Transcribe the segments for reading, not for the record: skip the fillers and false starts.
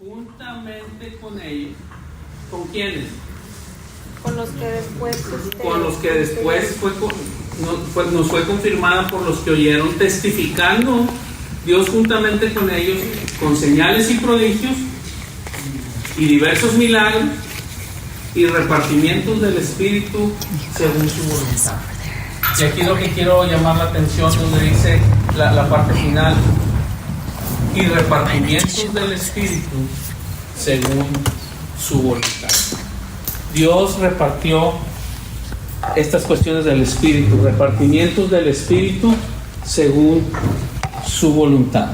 juntamente con ellos. ¿Con quiénes? Con los que después nos fue confirmada por los que oyeron, testificando Dios juntamente con ellos, con señales y prodigios y diversos milagros y repartimientos del Espíritu según su voluntad. Y aquí lo que quiero llamar la atención, donde dice la parte final, y repartimientos del Espíritu según su voluntad. Dios repartió estas cuestiones del Espíritu, repartimientos del Espíritu según su voluntad.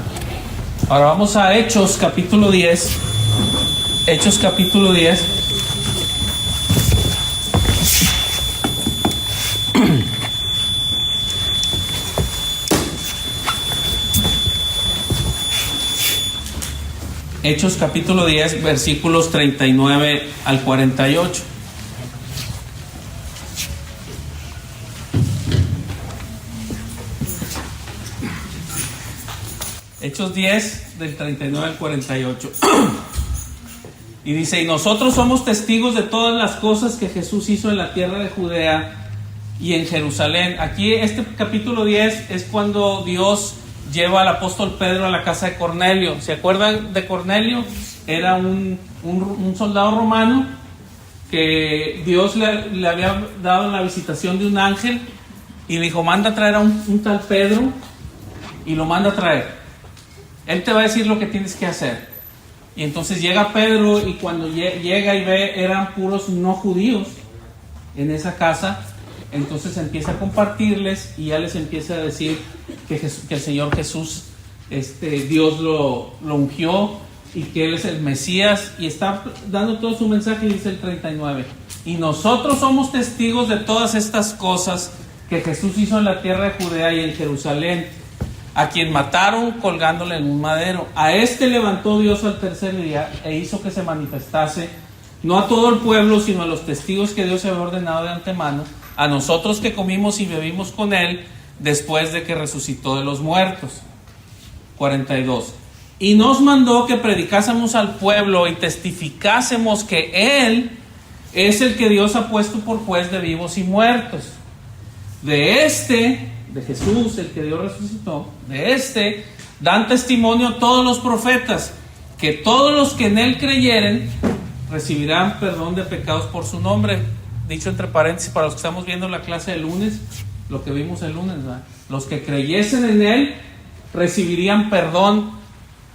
Ahora vamos a Hechos capítulo 10. Hechos capítulo 10. Hechos capítulo 10, versículos 39 al 48. Hechos 10, del 39 al 48. Y dice: y nosotros somos testigos de todas las cosas que Jesús hizo en la tierra de Judea y en Jerusalén. Aquí este capítulo 10 es cuando Dios lleva al apóstol Pedro a la casa de Cornelio. ¿Se acuerdan de Cornelio? Era un soldado romano que Dios le había dado la visitación de un ángel y le dijo: manda a traer a un tal Pedro, y lo manda a traer. Él te va a decir lo que tienes que hacer. Y entonces llega Pedro, y cuando llega y ve, eran puros no judíos en esa casa. Entonces empieza a compartirles y ya les empieza a decir que el Señor Jesús, Dios lo ungió y que Él es el Mesías, y está dando todo su mensaje. Y dice el 39: y nosotros somos testigos de todas estas cosas que Jesús hizo en la tierra de Judea y en Jerusalén, a quien mataron colgándole en un madero. A levantó Dios al tercer día e hizo que se manifestase, no a todo el pueblo, sino a los testigos que Dios había ordenado de antemano, a nosotros que comimos y bebimos con Él después de que resucitó de los muertos. 42. Y nos mandó que predicásemos al pueblo y testificásemos que Él es el que Dios ha puesto por juez de vivos y muertos. De Jesús, el que Dios resucitó, dan testimonio todos los profetas, que todos los que en Él creyeren recibirán perdón de pecados por su nombre. Dicho entre paréntesis, para los que estamos viendo la clase del lunes, lo que vimos el lunes, ¿verdad? Los que creyesen en Él recibirían perdón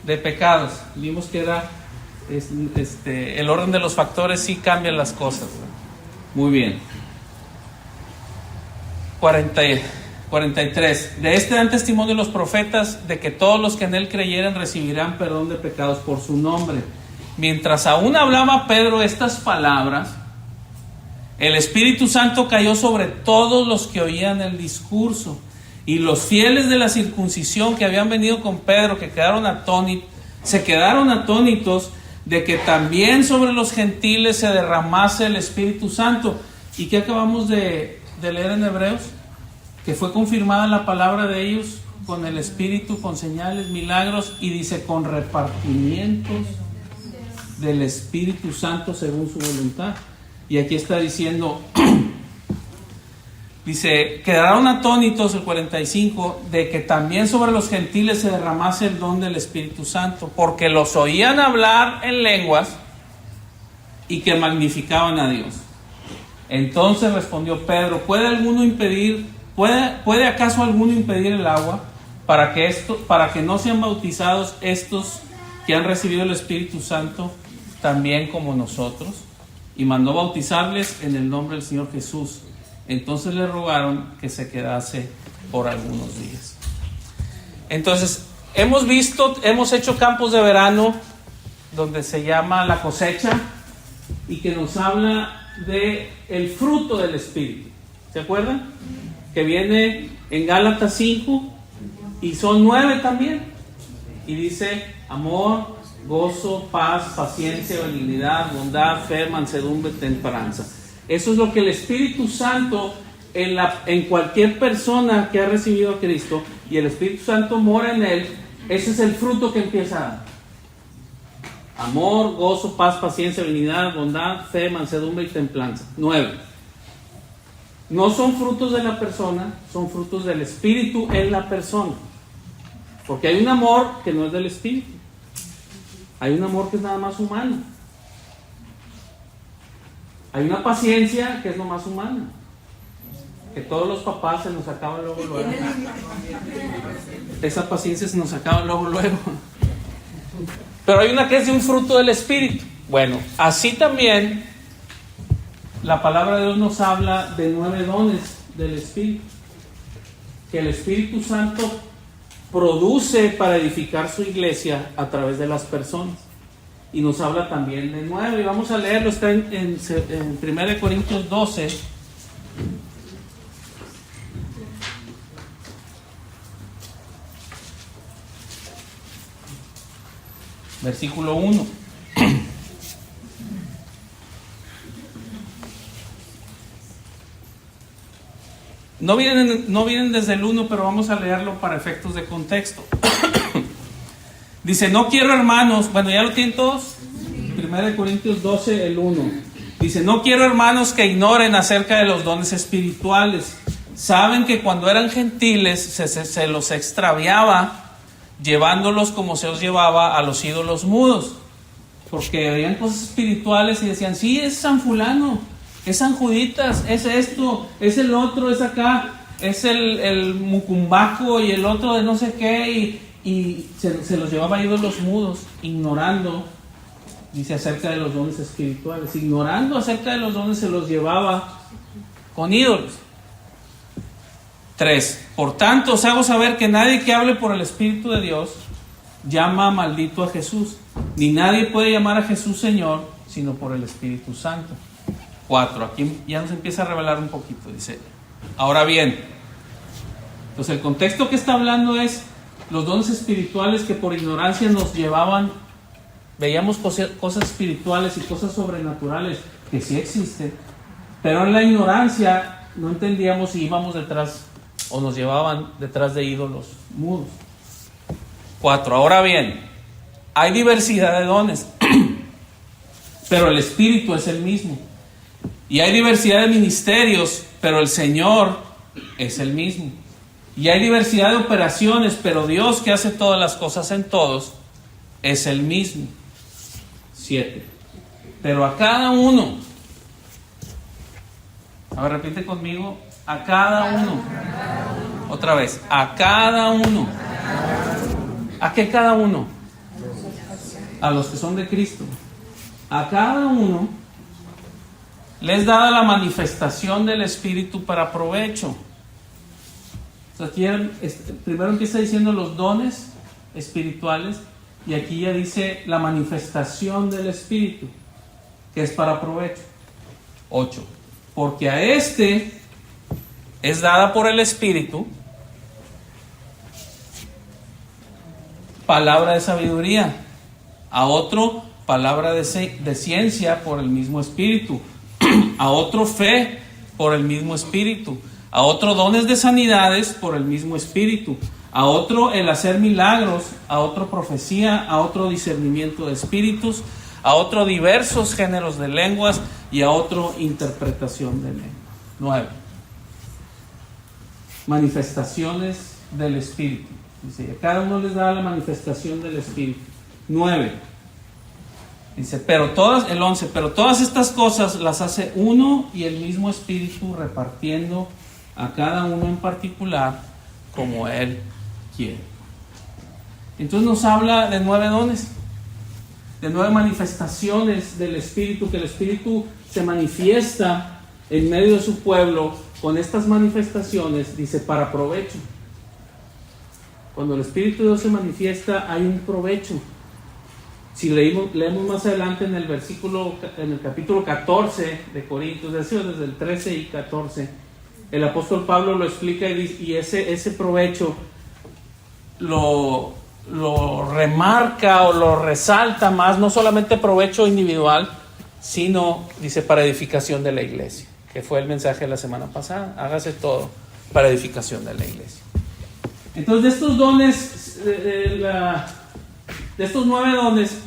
de pecados. Vimos que era el orden de los factores, sí cambian las cosas, ¿verdad? Muy bien. 43. De dan testimonio los profetas, de que todos los que en Él creyeran recibirán perdón de pecados por su nombre. Mientras aún hablaba Pedro estas palabras, el Espíritu Santo cayó sobre todos los que oían el discurso, y los fieles de la circuncisión que habían venido con Pedro, se quedaron atónitos de que también sobre los gentiles se derramase el Espíritu Santo. ¿Y qué acabamos de leer en Hebreos? Que fue confirmada la palabra de ellos con el Espíritu, con señales, milagros, y dice: con repartimientos del Espíritu Santo según su voluntad. Y aquí está diciendo, dice: quedaron atónitos, el 45, de que también sobre los gentiles se derramase el don del Espíritu Santo, porque los oían hablar en lenguas y que magnificaban a Dios. Entonces respondió Pedro: ¿Puede acaso alguno impedir el agua para que no sean bautizados estos que han recibido el Espíritu Santo también como nosotros? Y mandó bautizarles en el nombre del Señor Jesús. Entonces le rogaron que se quedase por algunos días. Entonces, hemos hecho campos de verano donde se llama la cosecha, y que nos habla de el fruto del Espíritu. ¿Se acuerdan? Que viene en Gálatas 5, y son 9 también. Y dice: amor, gozo, paz, paciencia, benignidad, bondad, fe, mansedumbre, templanza. Eso es lo que el Espíritu Santo en cualquier persona que ha recibido a Cristo, y el Espíritu Santo mora en él, ese es el fruto que empieza a dar. Amor, gozo, paz, paciencia, benignidad, bondad, fe, mansedumbre y templanza. 9. No son frutos de la persona, son frutos del Espíritu en la persona. Porque hay un amor que no es del Espíritu. Hay un amor que es nada más humano. Hay una paciencia que es lo más humana. Que todos los papás se nos acaban luego. Esa paciencia se nos acaba luego. Pero hay una que es de un fruto del Espíritu. Bueno, así también la palabra de Dios nos habla de 9 dones del Espíritu. Que el Espíritu Santo produce para edificar su iglesia a través de las personas. Y nos habla también de 9. Y vamos a leerlo, está en 1 Corintios 12. Versículo 1. No vienen desde el 1, pero vamos a leerlo para efectos de contexto. Dice, no quiero hermanos, bueno, ¿ya lo tienen todos? 1 Corintios 12, el 1. Dice, no quiero hermanos que ignoren acerca de los dones espirituales. Saben que cuando eran gentiles se los extraviaba, llevándolos como se os llevaba a los ídolos mudos. Porque veían cosas espirituales y decían, sí, es San fulano, es San Juditas, es esto, es el otro, es acá, es el mucumbaco y el otro de no sé qué, y se los llevaba a ídolos mudos, ignorando, dice, acerca de los dones espirituales. Ignorando acerca de los dones se los llevaba con ídolos. 3. Por tanto, os hago saber que nadie que hable por el Espíritu de Dios llama maldito a Jesús, ni nadie puede llamar a Jesús Señor, sino por el Espíritu Santo. 4. Aquí ya nos empieza a revelar un poquito. Dice, ahora bien, entonces el contexto que está hablando es los dones espirituales que por ignorancia nos llevaban. Veíamos cosas espirituales y cosas sobrenaturales que sí existen, pero en la ignorancia no entendíamos si íbamos detrás o nos llevaban detrás de ídolos mudos. 4. Ahora bien, hay diversidad de dones, pero el Espíritu es el mismo. Y hay diversidad de ministerios, pero el Señor es el mismo. Y hay diversidad de operaciones, pero Dios, que hace todas las cosas en todos, es el mismo. 7. Pero a cada uno, a ver, repite conmigo, a cada uno. Otra vez, a cada uno. ¿A qué cada uno? A los que son de Cristo. A cada uno les da la manifestación del Espíritu para provecho. O sea, aquí primero empieza diciendo los dones espirituales y aquí ya dice la manifestación del Espíritu, que es para provecho. 8. Porque a este es dada por el Espíritu palabra de sabiduría, a otro palabra de ciencia por el mismo Espíritu, a otro fe por el mismo Espíritu, a otro dones de sanidades por el mismo Espíritu, a otro el hacer milagros, a otro profecía, a otro discernimiento de espíritus, a otro diversos géneros de lenguas y a otro interpretación de lenguas. 9. Manifestaciones del Espíritu. Dice, a cada uno les da la manifestación del Espíritu. 9. Dice, pero todas estas cosas las hace uno y el mismo Espíritu, repartiendo a cada uno en particular como Él quiere. Entonces nos habla de 9 dones, de 9 manifestaciones del Espíritu, que el Espíritu se manifiesta en medio de su pueblo con estas manifestaciones, dice, para provecho. Cuando el Espíritu de Dios se manifiesta, hay un provecho. Si leemos más adelante en el capítulo 14 de Corintios, desde el 13 y 14, el apóstol Pablo lo explica y ese provecho lo remarca o lo resalta más, no solamente provecho individual, sino, dice, para edificación de la iglesia, que fue el mensaje de la semana pasada. Hágase todo para edificación de la iglesia. Entonces, de estos dones, de estos 9 dones,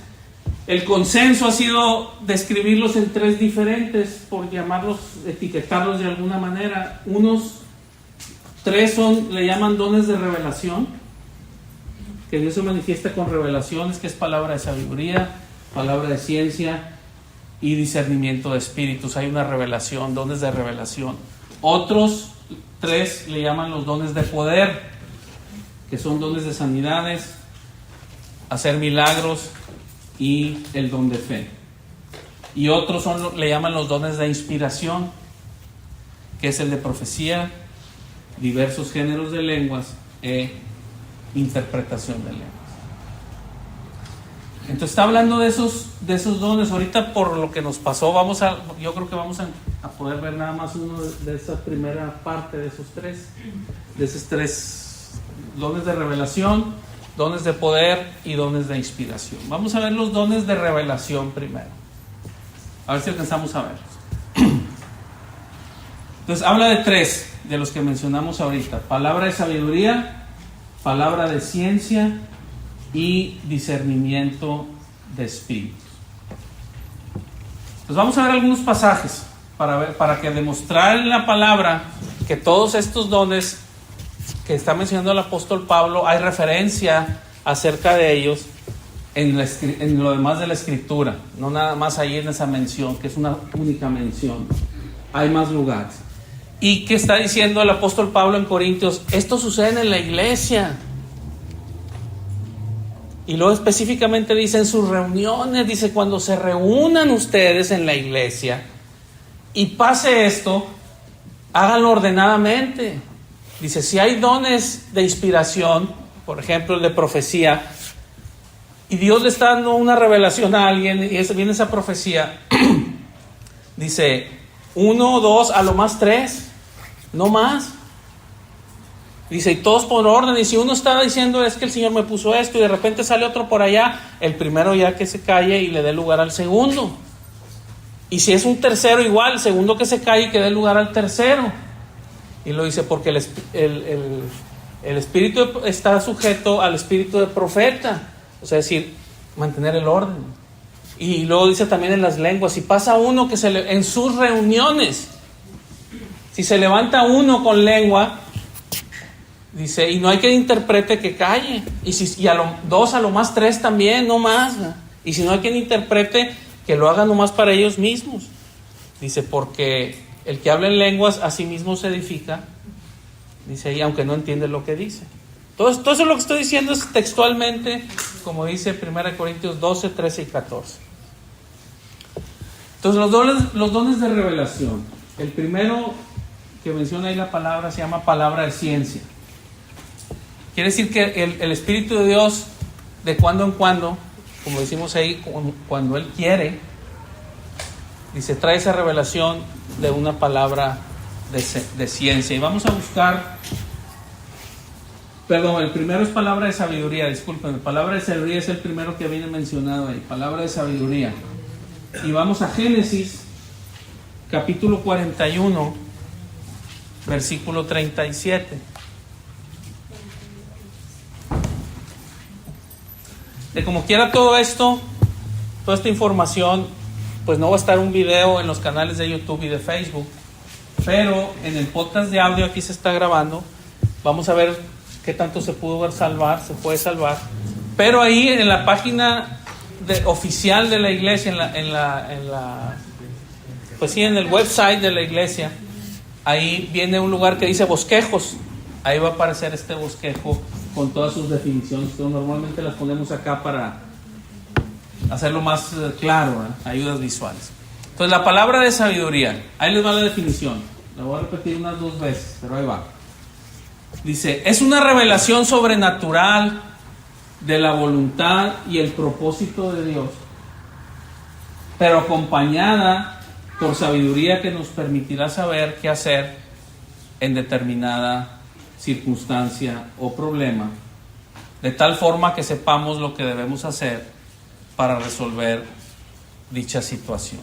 El consenso ha sido describirlos en tres diferentes, por llamarlos, etiquetarlos de alguna manera. Unos tres le llaman dones de revelación, que Dios se manifiesta con revelaciones, que es palabra de sabiduría, palabra de ciencia y discernimiento de espíritus. Hay una revelación, dones de revelación. Otros tres le llaman los dones de poder, que son dones de sanidades, hacer milagros y el don de fe. Y otros le llaman los dones de inspiración, que es el de profecía, diversos géneros de lenguas e interpretación de lenguas. Entonces está hablando de esos dones. Ahorita, por lo que nos pasó, yo creo que vamos a poder ver nada más uno de esa primera parte de esos tres dones de revelación, dones de poder y dones de inspiración. Vamos a ver los dones de revelación primero, a ver si alcanzamos a verlos. Entonces habla de tres de los que mencionamos ahorita: palabra de sabiduría, palabra de ciencia y discernimiento de espíritus. Pues vamos a ver algunos pasajes para que demostrar en la palabra que todos estos dones que está mencionando el apóstol Pablo, hay referencia acerca de ellos en lo demás de la escritura, no nada más ahí en esa mención, que es una única mención. Hay más lugares. ¿Y qué está diciendo el apóstol Pablo en Corintios? Esto sucede en la iglesia. Y luego específicamente dice en sus reuniones, dice cuando se reúnan ustedes en la iglesia y pase esto, háganlo ordenadamente. Dice, si hay dones de inspiración, por ejemplo el de profecía, y Dios le está dando una revelación a alguien y viene esa profecía, dice 1, 2, a lo más 3, no más. Dice, y todos por orden. Y si uno está diciendo es que el Señor me puso esto y de repente sale otro por allá, el primero ya que se calle y le dé lugar al segundo. Y si es un tercero igual, el segundo que se calle y que dé lugar al tercero. Y lo dice porque el espíritu está sujeto al espíritu de profeta, o sea, es decir, mantener el orden. Y luego dice también en las lenguas, si pasa uno que en sus reuniones, si se levanta uno con lengua, dice, y no hay que interprete, que calle. Y a lo dos, a lo más 3 también, no más. Y si no hay quien interprete, que lo haga nomás para ellos mismos. Dice, porque el que habla en lenguas a sí mismo se edifica. Dice ahí, aunque no entiende lo que dice. Todo eso lo que estoy diciendo es textualmente, como dice 1 Corintios 12, 13 y 14. Entonces los dones de revelación. El primero que menciona ahí la palabra se llama palabra de ciencia. Quiere decir que el Espíritu de Dios, de cuando en cuando, como decimos ahí, cuando Él quiere, dice, trae esa revelación de una palabra de ciencia. Y vamos a buscar, el primero es palabra de sabiduría, disculpen, palabra de sabiduría es el primero que viene mencionado ahí, palabra de sabiduría. Y vamos a Génesis, capítulo 41, versículo 37. De como quiera todo esto, toda esta información, pues no va a estar un video en los canales de YouTube y de Facebook, pero en el podcast de audio aquí se está grabando. Vamos a ver qué tanto se puede salvar, pero ahí en la página oficial de la iglesia, pues sí, en el website de la iglesia, ahí viene un lugar que dice bosquejos. Ahí va a aparecer este bosquejo con todas sus definiciones, que normalmente las ponemos acá para hacerlo más claro, ayudas visuales. Entonces, la palabra de sabiduría, ahí les va la definición, la voy a repetir unas 2 veces, pero ahí va. Dice, es una revelación sobrenatural de la voluntad y el propósito de Dios, pero acompañada por sabiduría que nos permitirá saber qué hacer en determinada circunstancia o problema, de tal forma que sepamos lo que debemos hacer para resolver dicha situación.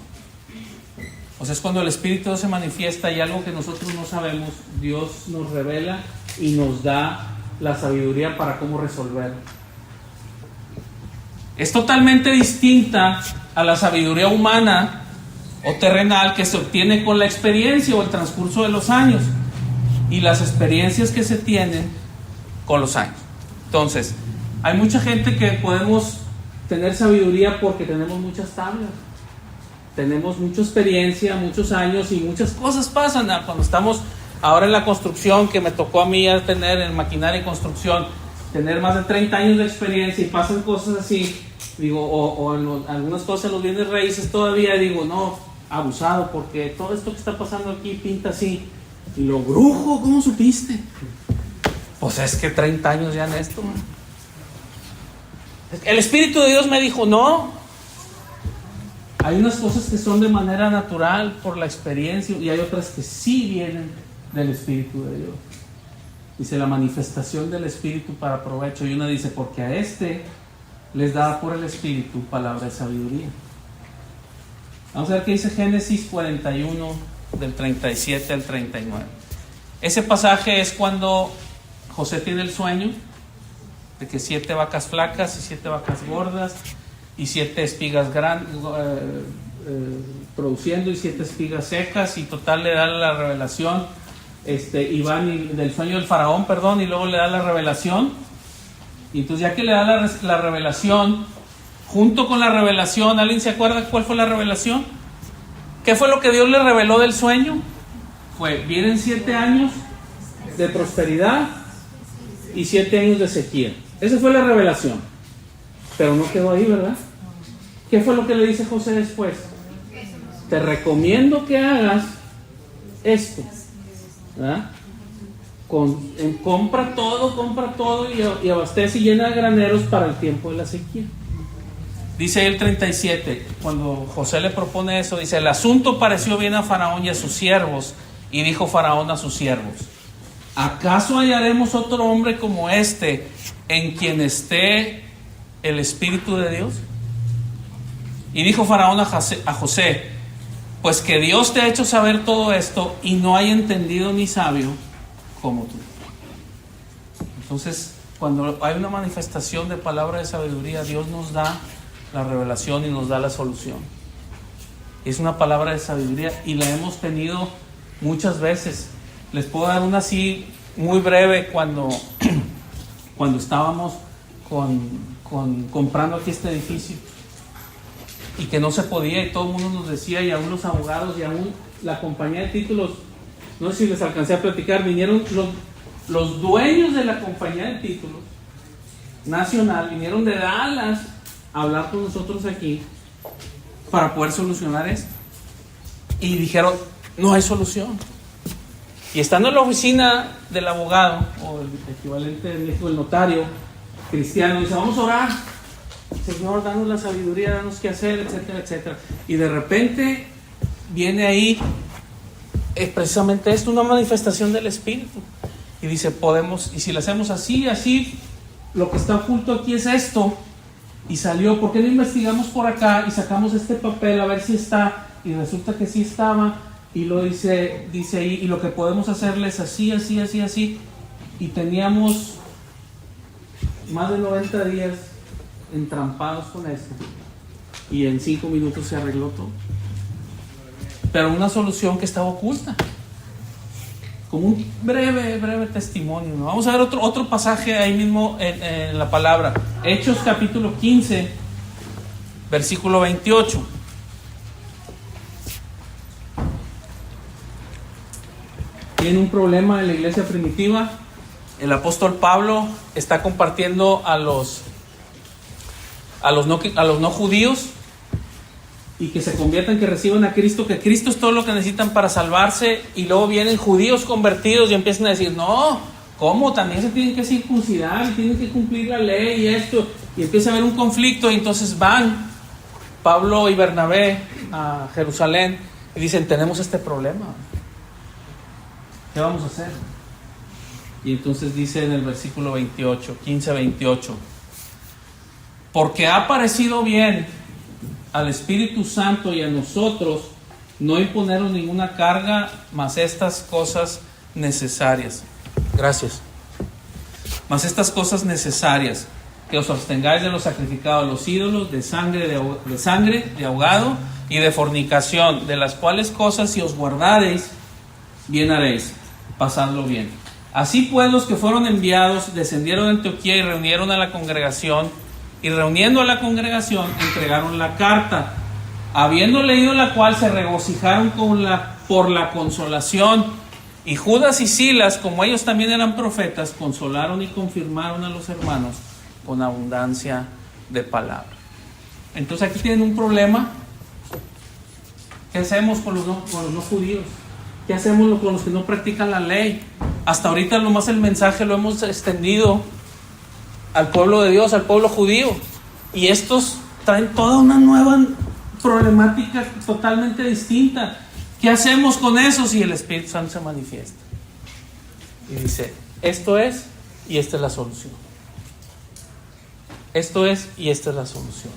O sea, es cuando el Espíritu se manifiesta y algo que nosotros no sabemos, Dios nos revela y nos da la sabiduría para cómo resolverlo. Es totalmente distinta a la sabiduría humana o terrenal que se obtiene con la experiencia o el transcurso de los años y las experiencias que se tienen con los años. Entonces, hay mucha gente que podemos tener sabiduría porque tenemos muchas tablas, tenemos mucha experiencia, muchos años y muchas cosas pasan cuando estamos ahora en la construcción, que me tocó a mí ya tener en maquinaria y construcción, tener más de 30 años de experiencia y pasan cosas así, digo, o en algunas cosas en los bienes raíces todavía digo, no, abusado, porque todo esto que está pasando aquí pinta así. Y lo brujo, ¿cómo supiste? Pues es que 30 años ya en esto, man. El Espíritu de Dios me dijo, no. Hay unas cosas que son de manera natural por la experiencia y hay otras que sí vienen del Espíritu de Dios. Dice la manifestación del Espíritu para provecho, y una dice, porque a este les da por el Espíritu palabra de sabiduría. Vamos a ver qué dice Génesis 41 del 37 al 39. Ese pasaje es cuando José tiene el sueño de que 7 vacas flacas y 7 vacas gordas y 7 espigas produciendo y 7 espigas secas, y total le da la revelación, y van del sueño del faraón, y luego le da la revelación. Y entonces ya que le da la revelación, junto con la revelación, ¿alguien se acuerda cuál fue la revelación? ¿Qué fue lo que Dios le reveló del sueño? Vienen 7 años de prosperidad y 7 años de sequía. Esa fue la revelación. Pero no quedó ahí, ¿verdad? ¿Qué fue lo que le dice José después? Te recomiendo que hagas esto, ¿verdad? Compra todo y abastece y llena de graneros para el tiempo de la sequía. Dice el 37, cuando José le propone eso, dice: el asunto pareció bien a Faraón y a sus siervos, y dijo Faraón a sus siervos: ¿acaso hallaremos otro hombre como este en quien esté el Espíritu de Dios? Y dijo Faraón a José: pues que Dios te ha hecho saber todo esto, y no hay entendido ni sabio como tú. Entonces, cuando hay una manifestación de palabra de sabiduría, Dios nos da la revelación y nos da la solución. Es una palabra de sabiduría y la hemos tenido muchas veces. Les puedo dar una así muy breve. Cuando estábamos comprando aquí este edificio y que no se podía, y todo el mundo nos decía, y aún los abogados y aún la compañía de títulos, no sé si les alcancé a platicar, vinieron los dueños de la compañía de títulos nacional, vinieron de Dallas a hablar con nosotros aquí para poder solucionar esto, y dijeron: no hay solución. Y estando en la oficina del abogado, o el equivalente en México, el notario cristiano, dice: vamos a orar, Señor, danos la sabiduría, danos qué hacer, etcétera, etcétera. Y de repente viene ahí precisamente esto, una manifestación del Espíritu, y dice: podemos, y si lo hacemos así, lo que está oculto aquí es esto. Y salió: ¿por qué no investigamos por acá y sacamos este papel a ver si está? Y resulta que sí estaba, y lo dice ahí, y lo que podemos hacerles así. Y teníamos más de 90 días entrampados con esto, y en 5 minutos se arregló todo. Pero una solución que estaba oculta, como un breve testimonio, ¿no? Vamos a ver otro pasaje ahí mismo en la palabra. Hechos capítulo 15, versículo 28. Tiene un problema en la iglesia primitiva. El apóstol Pablo está compartiendo a los no judíos, y que se conviertan, que reciban a Cristo, que Cristo es todo lo que necesitan para salvarse. Y luego vienen judíos convertidos y empiezan a decir: no, ¿cómo? También se tienen que circuncidar y tienen que cumplir la ley y esto. Y empieza a haber un conflicto, y entonces van Pablo y Bernabé a Jerusalén y dicen: tenemos este problema, ¿qué vamos a hacer? Y entonces dice en el versículo 28, 15-28: porque ha parecido bien al Espíritu Santo y a nosotros no imponeros ninguna carga, mas estas cosas necesarias. Gracias. Mas estas cosas necesarias, que os abstengáis de los sacrificados a los ídolos, de sangre, de ahogado y de fornicación, de las cuales cosas si os guardareis, bien haréis, pasadlo bien. Así pues los que fueron enviados descendieron a Antioquía y reunieron a la congregación, y reuniendo a la congregación entregaron la carta, habiendo leído la cual se regocijaron por la consolación. Y Judas y Silas, como ellos también eran profetas, consolaron y confirmaron a los hermanos con abundancia de palabra. Entonces aquí tienen un problema. ¿Qué hacemos con los no judíos? ¿Qué hacemos con los que no practican la ley? Hasta ahorita nomás el mensaje lo hemos extendido al pueblo de Dios, al pueblo judío. Y estos traen toda una nueva problemática totalmente distinta. ¿Qué hacemos con eso si el Espíritu Santo se manifiesta? Y dice, esto es y esta es la solución. Esto es y esta es la solución.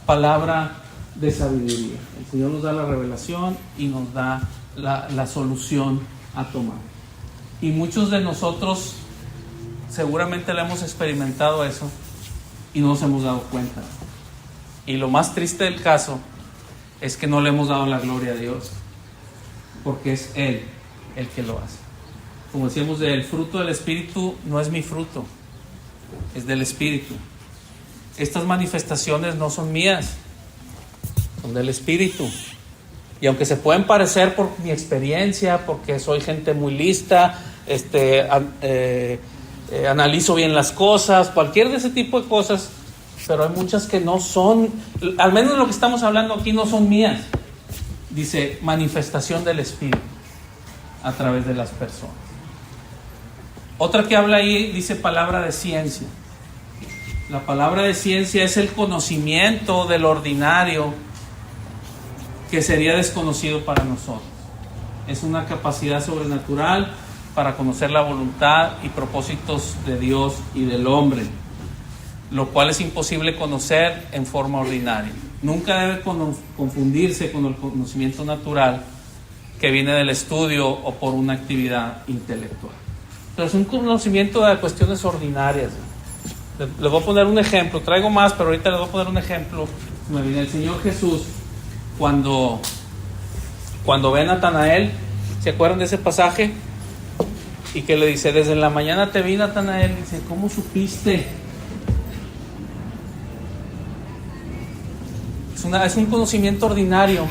Palabra de sabiduría. El Señor nos da la revelación y nos da la solución a tomar. Y muchos de nosotros seguramente le hemos experimentado eso y no nos hemos dado cuenta. Y lo más triste del caso es que no le hemos dado la gloria a Dios, porque es Él el que lo hace. Como decíamos, el fruto del Espíritu no es mi fruto, es del Espíritu. Estas manifestaciones no son mías, son del Espíritu. Y aunque se pueden parecer por mi experiencia, porque soy gente muy lista, analizo bien las cosas, cualquier de ese tipo de cosas, pero hay muchas que no son, al menos lo que estamos hablando aquí, no son mías. Dice manifestación del Espíritu a través de las personas. Otra que habla ahí dice palabra de ciencia. La palabra de ciencia es el conocimiento del ordinario que sería desconocido para nosotros. Es una capacidad sobrenatural para conocer la voluntad y propósitos de Dios y del hombre, lo cual es imposible conocer en forma ordinaria. Nunca debe confundirse con el conocimiento natural que viene del estudio o por una actividad intelectual. Entonces, un conocimiento de cuestiones ordinarias. Les voy a poner un ejemplo, traigo más, pero ahorita les voy a poner un ejemplo. Me viene el Señor Jesús cuando ve a Natanael, ¿se acuerdan de ese pasaje? Y que le dice, desde la mañana te vi, Natanael. Dice, ¿cómo supiste? Es un conocimiento ordinario,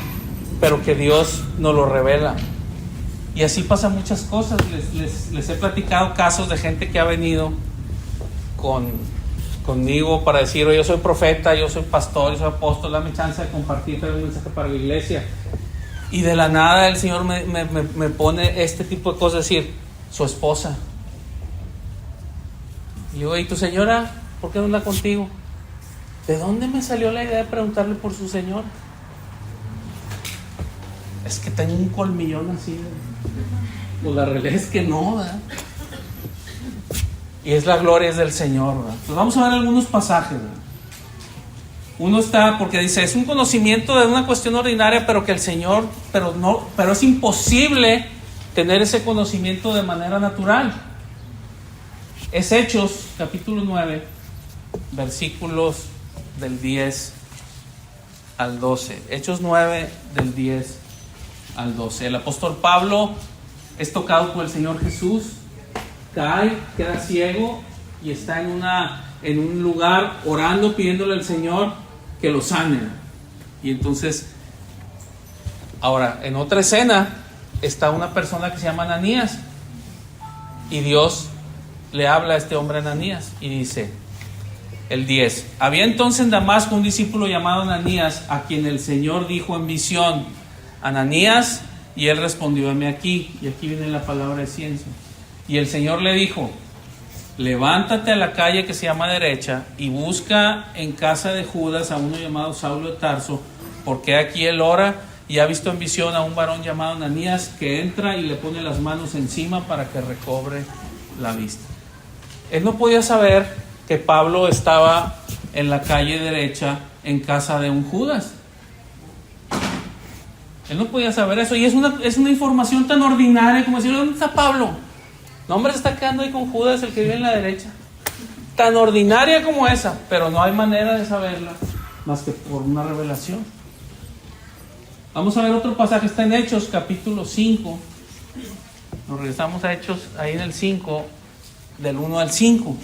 pero que Dios nos lo revela. Y así pasan muchas cosas. Les he platicado casos de gente que ha venido conmigo para decir, yo soy profeta, yo soy pastor, yo soy apóstol, dame chance de compartir un mensaje para la iglesia. Y de la nada el Señor me pone este tipo de cosas, decir, su esposa. Y yo, ¿y tu señora? ¿Por qué no anda contigo? ¿De dónde me salió la idea de preguntarle por su señora? Es que tengo un colmillón así. Pues la realidad es que no, ¿verdad? Y es la gloria es del Señor, ¿verdad? Pues vamos a ver algunos pasajes, ¿verdad? Uno está, porque dice, es un conocimiento de una cuestión ordinaria, pero que el Señor, pero es imposible tener ese conocimiento de manera natural. Es Hechos, capítulo 9, versículos del 10 al 12. Hechos 9, del 10 al 12. El apóstol Pablo es tocado por el Señor Jesús, cae, queda ciego y está en un lugar orando, pidiéndole al Señor que lo sane. Y entonces, ahora, en otra escena está una persona que se llama Ananías, y Dios le habla a este hombre Ananías y dice, el 10, había entonces en Damasco un discípulo llamado Ananías, a quien el Señor dijo en visión, Ananías, y él respondió, heme aquí. Y aquí viene la palabra de ciencia. Y el Señor le dijo, levántate a la calle que se llama Derecha y busca en casa de Judas a uno llamado Saulo de Tarso, porque aquí él ora y ha visto en visión a un varón llamado Ananías que entra y le pone las manos encima para que recobre la vista. Él no podía saber que Pablo estaba en la calle Derecha en casa de un Judas. Él no podía saber eso, y es una información tan ordinaria como decir, ¿dónde está Pablo? No, hombre, se está quedando ahí con Judas, el que vive en la derecha. tan ordinaria como esa, pero no hay manera de saberla más que por una revelación. Vamos a ver otro pasaje, está en Hechos capítulo 5. Nos regresamos a Hechos, ahí en el 5, del 1 al 5.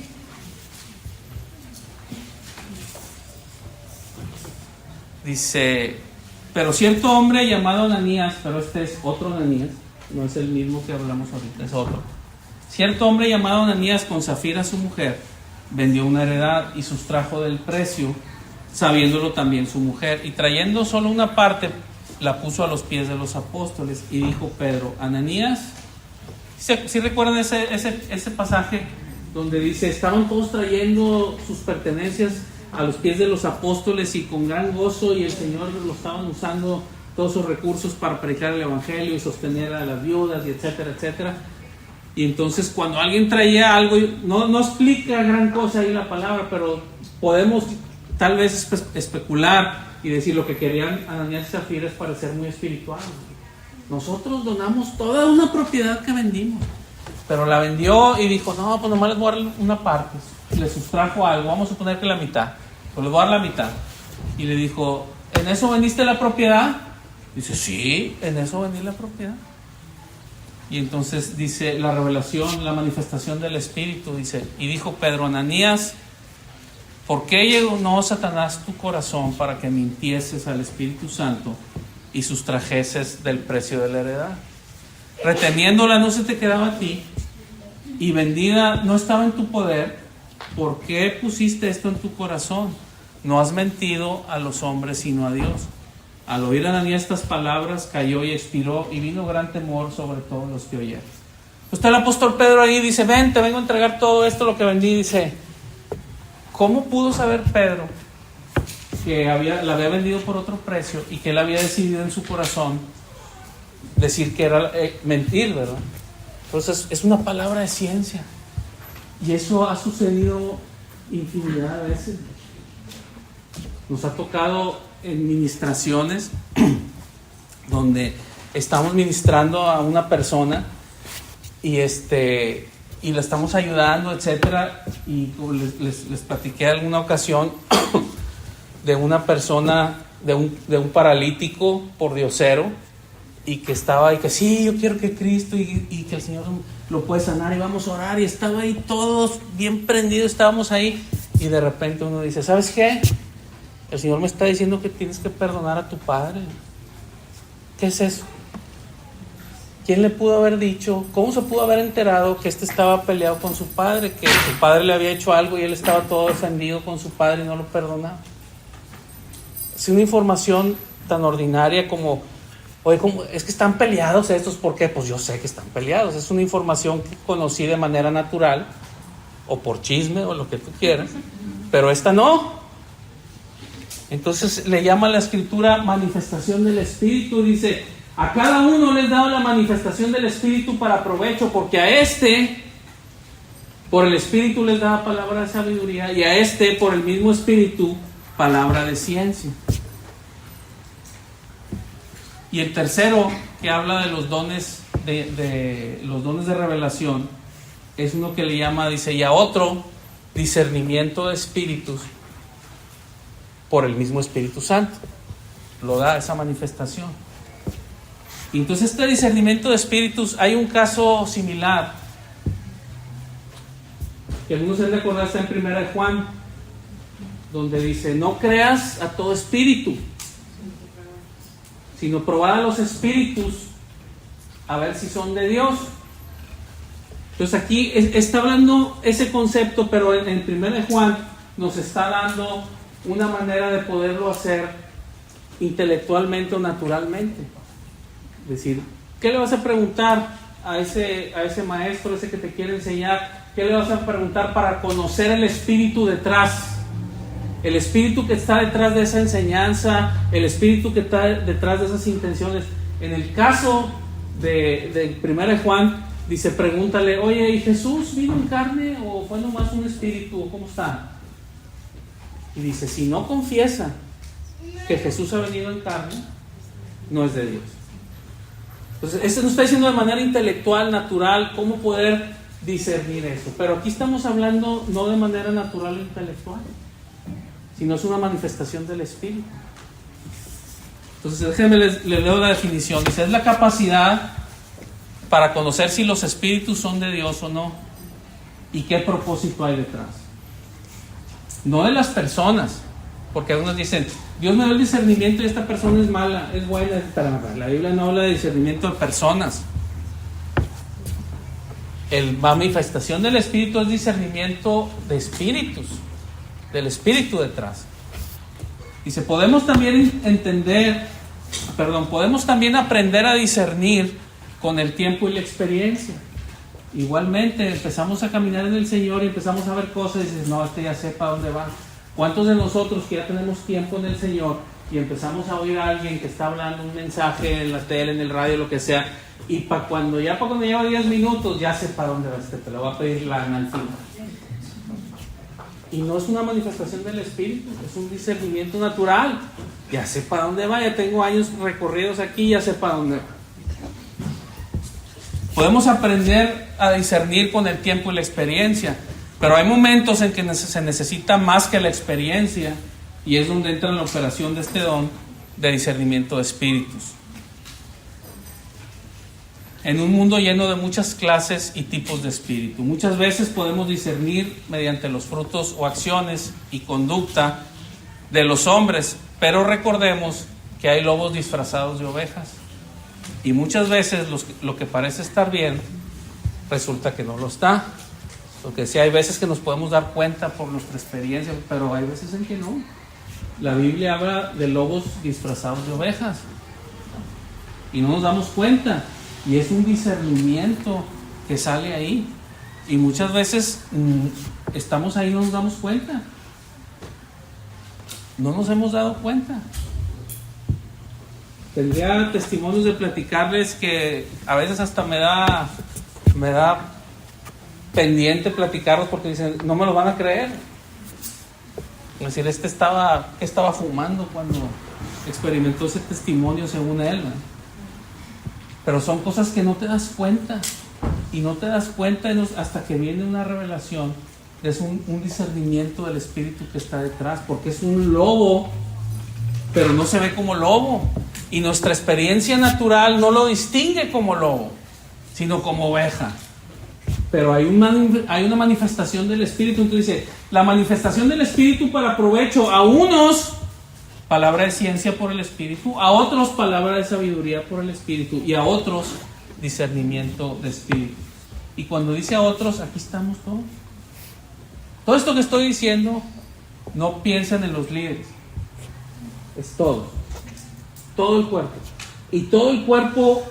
Dice: pero cierto hombre llamado Ananías, pero este es otro Ananías, no es el mismo que hablamos ahorita, es otro. Cierto hombre llamado Ananías, con Zafira su mujer, vendió una heredad y sustrajo del precio, sabiéndolo también su mujer, y trayendo solo una parte, la puso a los pies de los apóstoles, y dijo Pedro: Ananías. ¿Sí recuerdan ese pasaje donde dice: estaban todos trayendo sus pertenencias a los pies de los apóstoles y con gran gozo, y el Señor lo estaban usando todos sus recursos para predicar el evangelio y sostener a las viudas, y etcétera, etcétera? Y entonces cuando alguien traía algo, no explica gran cosa ahí la palabra, pero podemos tal vez especular y decir: lo que querían Ananías y Zafira es parecer muy espiritual. Nosotros donamos toda una propiedad que vendimos, pero la vendió y dijo: no, pues nomás les voy a dar una parte. Le sustrajo algo, vamos a poner que la mitad, pues les voy a dar la mitad. Y le dijo: ¿en eso vendiste la propiedad? Dice: sí, en eso vendí la propiedad. Y entonces dice la revelación, la manifestación del Espíritu, dice: y dijo Pedro: Ananías, ¿por qué llenó Satanás tu corazón para que mintieses al Espíritu Santo y sustrajeses del precio de la heredad? Reteniéndola no se te quedaba a ti, y vendida no estaba en tu poder. ¿Por qué pusiste esto en tu corazón? No has mentido a los hombres sino a Dios. Al oír Ananías estas palabras, cayó y expiró, y vino gran temor sobre todos los que oyeron. Está el apóstol Pedro ahí, dice: ven, te vengo a entregar todo esto, lo que vendí. Dice: ¿cómo pudo saber Pedro que la había vendido por otro precio y que él había decidido en su corazón decir que era mentir, verdad? Entonces es una palabra de ciencia, y eso ha sucedido infinidad de veces. Nos ha tocado en ministraciones donde estamos ministrando a una persona y la estamos ayudando, etcétera, y les platiqué alguna ocasión de una persona, de un paralítico pordiosero, y que estaba, y que sí, yo quiero que Cristo y que el Señor lo puede sanar, y vamos a orar, y estaba ahí todos bien prendidos, estábamos ahí, y de repente uno dice: ¿sabes qué? El Señor me está diciendo que tienes que perdonar a tu padre. ¿Qué es eso? ¿Quién le pudo haber dicho? ¿Cómo se pudo haber enterado que estaba peleado con su padre? Que su padre le había hecho algo y él estaba todo ofendido con su padre y no lo perdonaba. Es una información tan ordinaria como: oye, es que están peleados estos. ¿Por qué? Pues yo sé que están peleados. Es una información que conocí de manera natural, o por chisme, o lo que tú quieras, pero esta no. Entonces le llama la Escritura manifestación del Espíritu. Dice: a cada uno les da la manifestación del Espíritu para provecho, porque a por el Espíritu les da palabra de sabiduría, y a por el mismo Espíritu, palabra de ciencia. Y el tercero, que habla de los dones de los dones de revelación, es uno que le llama, dice: y a otro, discernimiento de espíritus por el mismo Espíritu Santo. Lo da esa manifestación. Y entonces este discernimiento de espíritus, hay un caso similar que algunos se han de acordar, está en 1 de Juan, donde dice: no creas a todo espíritu, sino probad a los espíritus a ver si son de Dios. Entonces aquí está hablando ese concepto, pero en 1 de Juan nos está dando una manera de poderlo hacer intelectualmente o naturalmente. Es decir, ¿qué le vas a preguntar a ese maestro, ese que te quiere enseñar? ¿Qué le vas a preguntar para conocer el espíritu detrás? El espíritu que está detrás de esa enseñanza, el espíritu que está detrás de esas intenciones. En el caso de 1 de Juan, dice: pregúntale: oye, ¿y Jesús vino en carne o fue nomás un espíritu, o cómo está? Y dice: si no confiesa que Jesús ha venido en carne, no es de Dios. Entonces, esto nos está diciendo de manera intelectual, natural, cómo poder discernir eso. Pero aquí estamos hablando no de manera natural o intelectual, sino es una manifestación del Espíritu. Entonces déjenme les leo la definición. Dice, es la capacidad para conocer si los espíritus son de Dios o no y qué propósito hay detrás. No de las personas, porque algunos dicen, Dios me dio el discernimiento y esta persona es mala, es buena, etc. La Biblia no habla de discernimiento de personas. La manifestación del Espíritu es discernimiento de espíritus, del Espíritu detrás. Dice, podemos también aprender a discernir con el tiempo y la experiencia. Igualmente, empezamos a caminar en el Señor y empezamos a ver cosas y dices, no, ya sé para dónde va. ¿Cuántos de nosotros que ya tenemos tiempo en el Señor y empezamos a oír a alguien que está hablando un mensaje en la tele, en el radio, lo que sea, y cuando lleva 10 minutos, ya sé para dónde va te lo va a pedir lana al final? Y no es una manifestación del Espíritu, es un discernimiento natural. Ya sé para dónde va, ya tengo años recorridos aquí, ya sé para dónde va. Podemos aprender a discernir con el tiempo y la experiencia, pero hay momentos en que se necesita más que la experiencia, y es donde entra en la operación de este don de discernimiento de espíritus. En un mundo lleno de muchas clases y tipos de espíritu, muchas veces podemos discernir mediante los frutos o acciones y conducta de los hombres, pero recordemos que hay lobos disfrazados de ovejas, y muchas veces lo que parece estar bien resulta que no lo está. Porque sí, hay veces que nos podemos dar cuenta por nuestra experiencia, pero hay veces en que no. La Biblia habla de lobos disfrazados de ovejas y no nos damos cuenta, y es un discernimiento que sale ahí, y muchas veces estamos ahí y no nos damos cuenta, no nos hemos dado cuenta. Tendría testimonios de platicarles que a veces hasta me da pendiente platicarlos, porque dicen, no me lo van a creer. Es decir, estaba fumando cuando experimentó ese testimonio según él, ¿no? Pero son cosas que no te das cuenta, y no te das cuenta hasta que viene una revelación. Es un discernimiento del Espíritu que está detrás, porque es un lobo, pero no se ve como lobo, y nuestra experiencia natural no lo distingue como lobo, sino como oveja. Pero hay una manifestación del Espíritu. Entonces dice, la manifestación del Espíritu para provecho a unos, palabra de ciencia por el Espíritu, a otros palabra de sabiduría por el Espíritu, y a otros discernimiento de Espíritu. Y cuando dice a otros, aquí estamos todos. Todo esto que estoy diciendo, no piensen en los líderes, es todo el cuerpo, y todo el cuerpo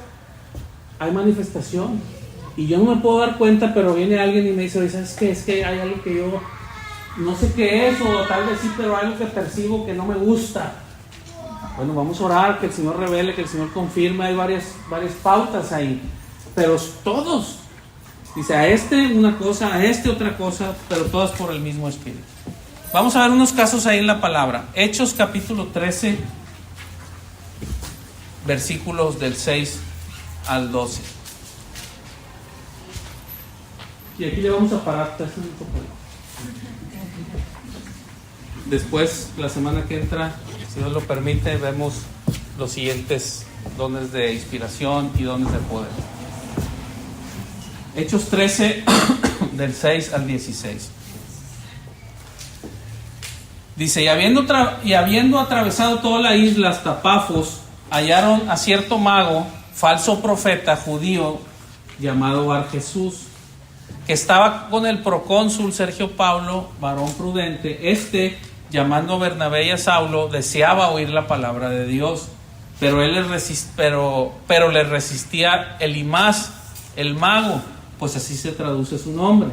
hay manifestación. Y yo no me puedo dar cuenta, pero viene alguien y me dice, ¿sabes qué? Es que hay algo que yo no sé qué es, o tal vez sí, pero hay algo que percibo que no me gusta. Bueno, vamos a orar, que el Señor revele, que el Señor confirme. Hay varias pautas ahí, pero todos, dice, a este una cosa, a este otra cosa, pero todas por el mismo Espíritu. Vamos a ver unos casos ahí en la palabra. Hechos capítulo 13, versículos del 6 al 12. Y aquí le vamos a parar. Después, la semana que entra, si Dios lo permite, vemos los siguientes dones de inspiración y dones de poder. Hechos 13, del 6 al 16. Dice, y habiendo atravesado toda la isla hasta Pafos, hallaron a cierto mago, falso profeta judío, llamado Bar-Jesús, que estaba con el procónsul Sergio Paulo, varón prudente. Llamando a Bernabé y a Saulo, deseaba oír la palabra de Dios, pero le resistía Elimas, el mago, pues así se traduce su nombre,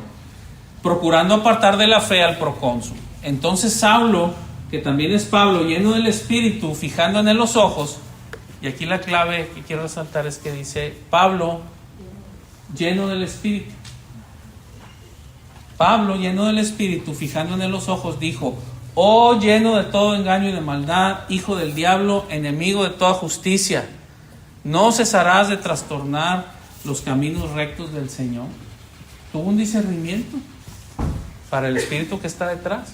procurando apartar de la fe al procónsul. Entonces Saulo, que también es Pablo, lleno del Espíritu, fijando en él los ojos, y aquí la clave que quiero resaltar es que dice Pablo, lleno del Espíritu. Pablo, lleno del Espíritu, fijando en él los ojos, dijo: oh, lleno de todo engaño y de maldad, hijo del diablo, enemigo de toda justicia, ¿no cesarás de trastornar los caminos rectos del Señor? tuvo un discernimiento para el espíritu que está detrás.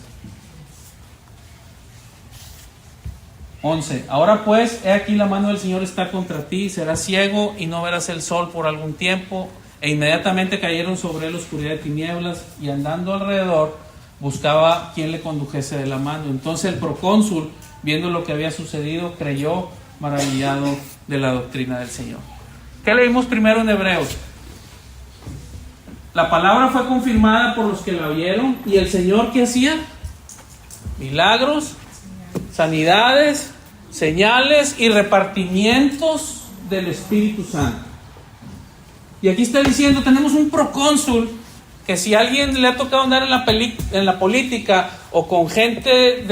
11. Ahora pues, he aquí la mano del Señor está contra ti, serás ciego y no verás el sol por algún tiempo. E inmediatamente cayeron sobre él oscuridad de tinieblas, y andando alrededor buscaba quien le condujese de la mano. Entonces el procónsul, viendo lo que había sucedido, creyó, maravillado de la doctrina del Señor. ¿Qué leímos primero en Hebreos? La palabra fue confirmada por los que la vieron, y el Señor, ¿qué hacía? Milagros, sanidades, señales y repartimientos del Espíritu Santo. Y aquí está diciendo, tenemos un procónsul que si a alguien le ha tocado andar en la política o con gente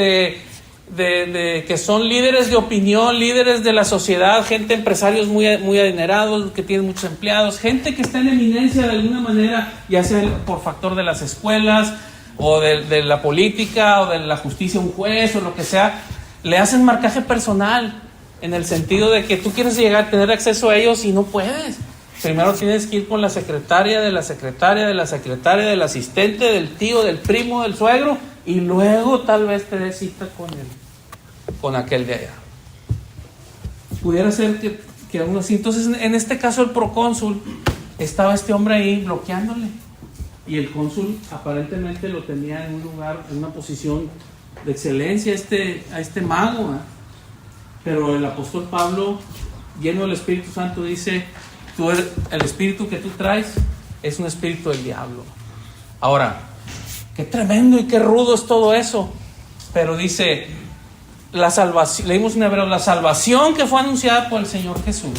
que son líderes de opinión, líderes de la sociedad, gente, empresarios muy adinerados, que tienen muchos empleados, gente que está en eminencia de alguna manera, ya sea por factor de las escuelas o de la política o de la justicia, un juez o lo que sea, le hacen marcaje personal en el sentido de que tú quieres llegar a tener acceso a ellos y no puedes. Primero tienes que ir con la secretaria de la secretaria de la secretaria, del asistente, del tío, del primo, del suegro, y luego tal vez te des cita con aquel de allá. Pudiera ser que aún así. Entonces, en este caso, el procónsul, estaba este hombre ahí bloqueándole, y el cónsul aparentemente lo tenía en un lugar, en una posición de excelencia, a este mago, ¿eh? Pero el apóstol Pablo, lleno del Espíritu Santo, dice: el espíritu que tú traes es un espíritu del diablo. Ahora, qué tremendo y qué rudo es todo eso. Pero dice, la salvación, leímos en Hebreos, la salvación que fue anunciada por el Señor Jesús,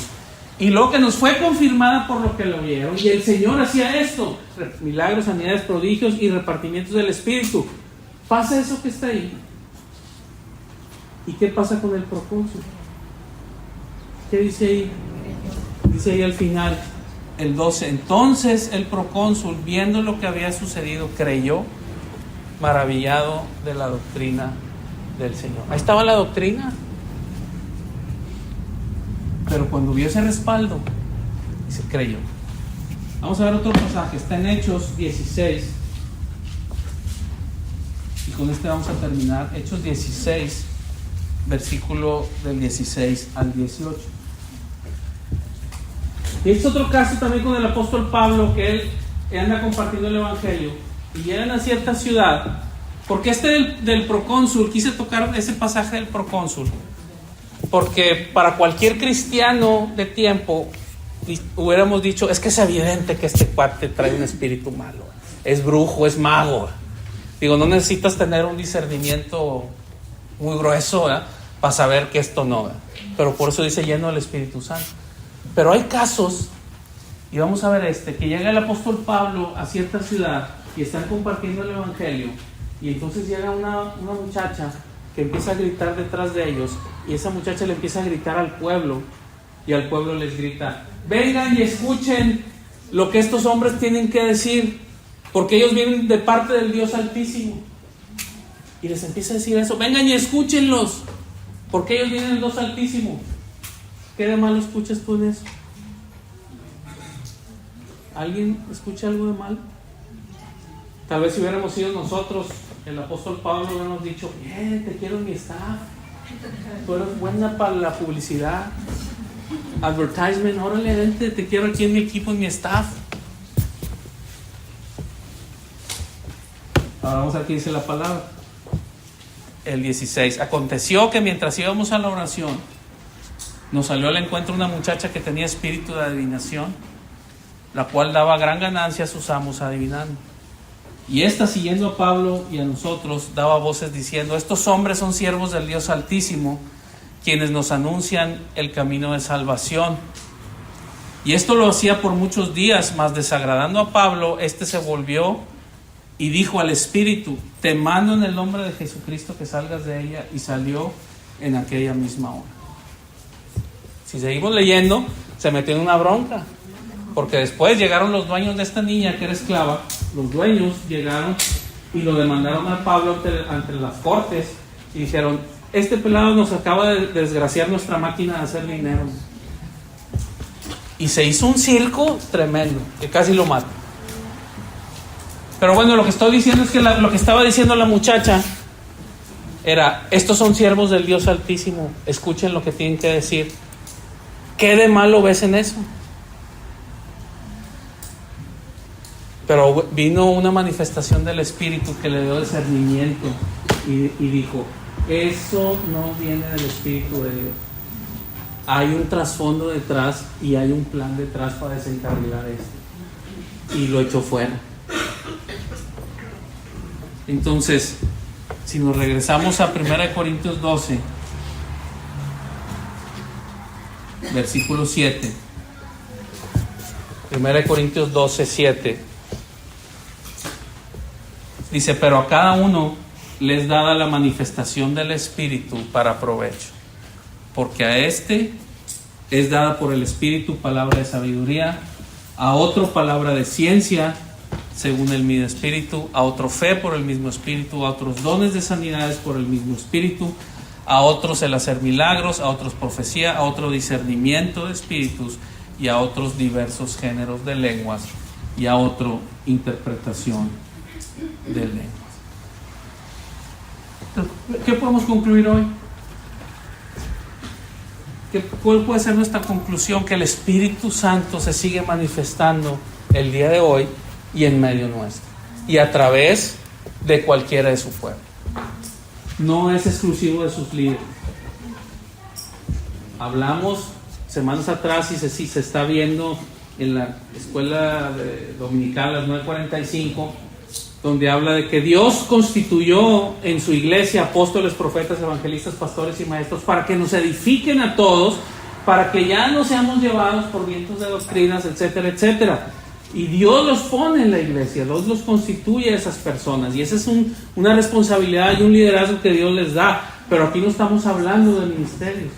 y luego que nos fue confirmada por lo que lo vieron. Y el Señor hacía esto: milagros, sanidades, prodigios y repartimientos del Espíritu. Pasa eso que está ahí. ¿Y qué pasa con el procónsul? ¿Qué dice ahí? Dice ahí al final, el 12, entonces el procónsul, viendo lo que había sucedido, creyó, maravillado de la doctrina del Señor. Ahí estaba la doctrina. Pero cuando vio ese respaldo, dice, creyó. Vamos a ver otro pasaje, está en Hechos 16. Y con este vamos a terminar. Hechos 16, versículo del 16 al 18. Y es otro caso también con el apóstol Pablo, que él anda compartiendo el evangelio y llegan a cierta ciudad. Porque del procónsul, quise tocar ese pasaje del procónsul, porque para cualquier cristiano de tiempo hubiéramos dicho, es que es evidente que este cuate trae un espíritu malo, es brujo, es mago. Digo, no necesitas tener un discernimiento muy grueso, ¿verdad?, para saber que esto no, ¿verdad? Pero por eso dice lleno del Espíritu Santo. Pero hay casos, y vamos a ver que llega el apóstol Pablo a cierta ciudad y están compartiendo el evangelio, y entonces llega una muchacha que empieza a gritar detrás de ellos, y esa muchacha le empieza a gritar al pueblo, y al pueblo les grita: vengan y escuchen lo que estos hombres tienen que decir, porque ellos vienen de parte del Dios Altísimo. Y les empieza a decir eso: vengan y escúchenlos, porque ellos vienen del Dios Altísimo. ¿Qué de malo escuchas tú en eso? ¿Alguien escucha algo de malo? Tal vez si hubiéramos sido nosotros, el apóstol Pablo hubiéramos dicho: bien, te quiero en mi staff, tú eres buena para la publicidad, advertisement, órale, vente, te quiero aquí en mi equipo, en mi staff. Ahora vamos a ver qué dice la palabra. El 16. Aconteció que mientras íbamos a la oración, nos salió al encuentro una muchacha que tenía espíritu de adivinación, la cual daba gran ganancia a sus amos adivinando. Y esta, siguiendo a Pablo y a nosotros, daba voces diciendo: estos hombres son siervos del Dios Altísimo, quienes nos anuncian el camino de salvación. Y esto lo hacía por muchos días, mas desagradando a Pablo, se volvió y dijo al espíritu: te mando en el nombre de Jesucristo que salgas de ella. Y salió en aquella misma hora. Si seguimos leyendo, se metió en una bronca, porque después llegaron los dueños de esta niña que era esclava. Los dueños llegaron y lo demandaron a Pablo ante las cortes y dijeron: este pelado nos acaba de desgraciar nuestra máquina de hacer dinero. Y se hizo un circo tremendo, que casi lo mata. Pero bueno, lo que estoy diciendo es que lo que estaba diciendo la muchacha era: estos son siervos del Dios Altísimo, escuchen lo que tienen que decir. ¿Qué de malo ves en eso? Pero vino una manifestación del Espíritu que le dio discernimiento y dijo: eso no viene del Espíritu de Dios. Hay un trasfondo detrás y hay un plan detrás para desencarrilar esto. Y lo echó fuera. Entonces, si nos regresamos a 1 Corintios 12, versículo 7. 1 Corintios 12, 7. Dice: pero a cada uno les es dada la manifestación del Espíritu para provecho. Porque a este es dada por el Espíritu palabra de sabiduría, a otro palabra de ciencia, según el mismo Espíritu, a otro fe por el mismo Espíritu, a otros dones de sanidades por el mismo Espíritu, a otros el hacer milagros, a otros profecía, a otro discernimiento de espíritus, y a otros diversos géneros de lenguas, y a otro interpretación de lenguas. ¿Qué podemos concluir hoy? ¿Cuál puede ser nuestra conclusión? Que el Espíritu Santo se sigue manifestando el día de hoy y en medio nuestro, y a través de cualquiera de su pueblo. No es exclusivo de sus líderes. Hablamos semanas atrás y se está viendo en la escuela dominical a las 9:45, donde habla de que Dios constituyó en su iglesia apóstoles, profetas, evangelistas, pastores y maestros para que nos edifiquen a todos, para que ya no seamos llevados por vientos de doctrinas, etcétera, etcétera. Y Dios los pone en la iglesia, Dios los constituye a esas personas, y esa es una responsabilidad y un liderazgo que Dios les da. Pero aquí no estamos hablando de ministerios,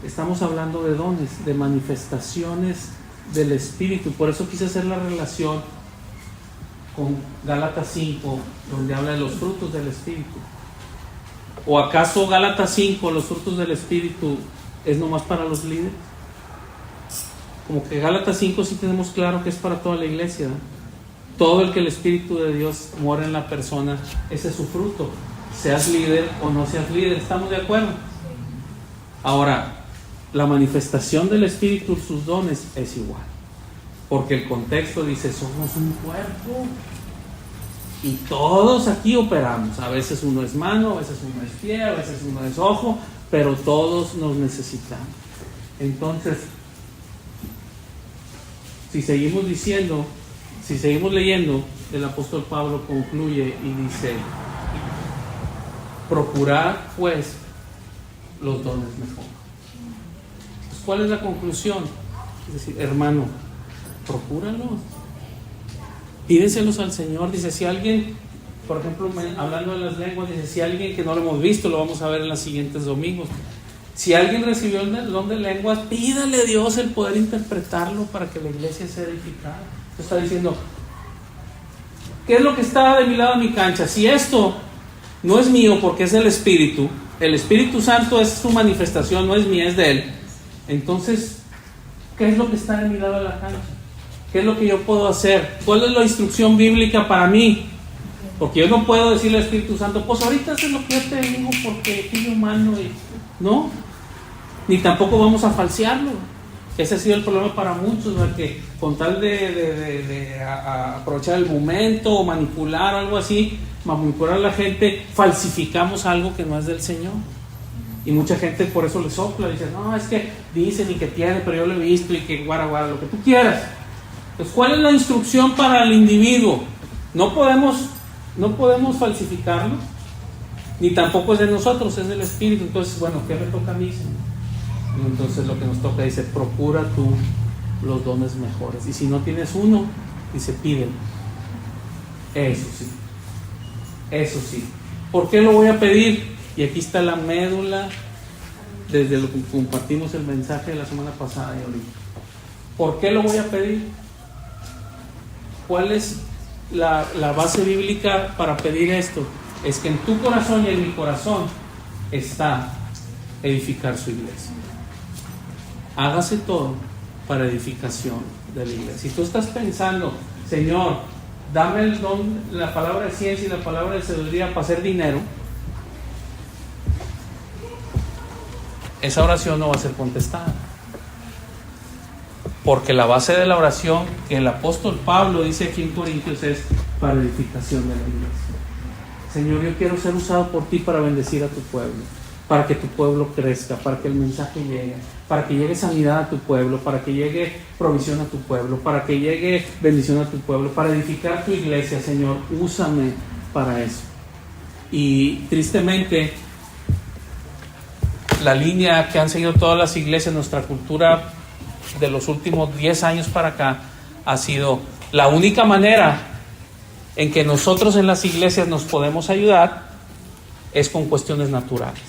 estamos hablando de dones, de manifestaciones del Espíritu. Por eso quise hacer la relación con Gálatas 5, donde habla de los frutos del Espíritu. ¿O acaso Gálatas 5, los frutos del Espíritu, es nomás para los líderes? Como que Gálatas 5 sí tenemos claro que es para toda la iglesia, ¿no? Todo el que el Espíritu de Dios mora en la persona, ese es su fruto, seas líder o no seas líder. ¿Estamos de acuerdo? Ahora, la manifestación del Espíritu, sus dones, es igual, porque el contexto dice: somos un cuerpo y todos aquí operamos. A veces uno es mano, a veces uno es pie, a veces uno es ojo, pero todos nos necesitamos. Entonces, si seguimos leyendo, el apóstol Pablo concluye y dice: procurar pues los dones mejor. Entonces, ¿cuál es la conclusión? Es decir, hermano, procúralos, pídeselos al Señor. Dice: si alguien, por ejemplo, hablando de las lenguas, dice: si alguien, que no lo hemos visto, lo vamos a ver en los siguientes domingos, si alguien recibió el don de lenguas, pídale a Dios el poder interpretarlo para que la iglesia sea edificada. Está diciendo: ¿qué es lo que está de mi lado en mi cancha? Si esto no es mío, porque es del Espíritu, el Espíritu Santo es su manifestación, no es mía, es de Él. Entonces, ¿qué es lo que está de mi lado de la cancha? ¿Qué es lo que yo puedo hacer? ¿Cuál es la instrucción bíblica para mí? Porque yo no puedo decirle al Espíritu Santo: pues ahorita es lo que yo te digo porque soy humano. No, ni tampoco vamos a falsearlo. Ese ha sido el problema para muchos, ¿verdad? Que con tal de aprovechar el momento o manipular algo así, manipular a la gente, falsificamos algo que no es del Señor. Y mucha gente por eso le sopla, dice: no, es que dicen y que tiene, pero yo lo he visto, y que guara, lo que tú quieras. Entonces, ¿cuál es la instrucción para el individuo? No podemos falsificarlo, ni tampoco es de nosotros, es del Espíritu. Entonces, bueno, ¿qué me toca a mí, Señor? Y entonces lo que nos toca, dice: procura tú los dones mejores. Y si no tienes uno, dice: pídelo. Eso sí. ¿Por qué lo voy a pedir? Y aquí está la médula, desde lo que compartimos el mensaje de la semana pasada y ahorita. ¿Por qué lo voy a pedir? ¿Cuál es la base bíblica para pedir esto? Es que en tu corazón y en mi corazón está edificar su iglesia. Hágase todo para edificación de la iglesia. Si tú estás pensando: Señor, dame el don, la palabra de ciencia y la palabra de sabiduría para hacer dinero, esa oración no va a ser contestada. Porque la base de la oración que el apóstol Pablo dice aquí en Corintios es para edificación de la iglesia. Señor, yo quiero ser usado por ti para bendecir a tu pueblo, para que tu pueblo crezca, para que el mensaje llegue, para que llegue sanidad a tu pueblo, para que llegue provisión a tu pueblo, para que llegue bendición a tu pueblo, para edificar tu iglesia. Señor, úsame para eso. Y tristemente, la línea que han seguido todas las iglesias, nuestra cultura de los últimos 10 años para acá, ha sido la única manera en que nosotros en las iglesias nos podemos ayudar es con cuestiones naturales.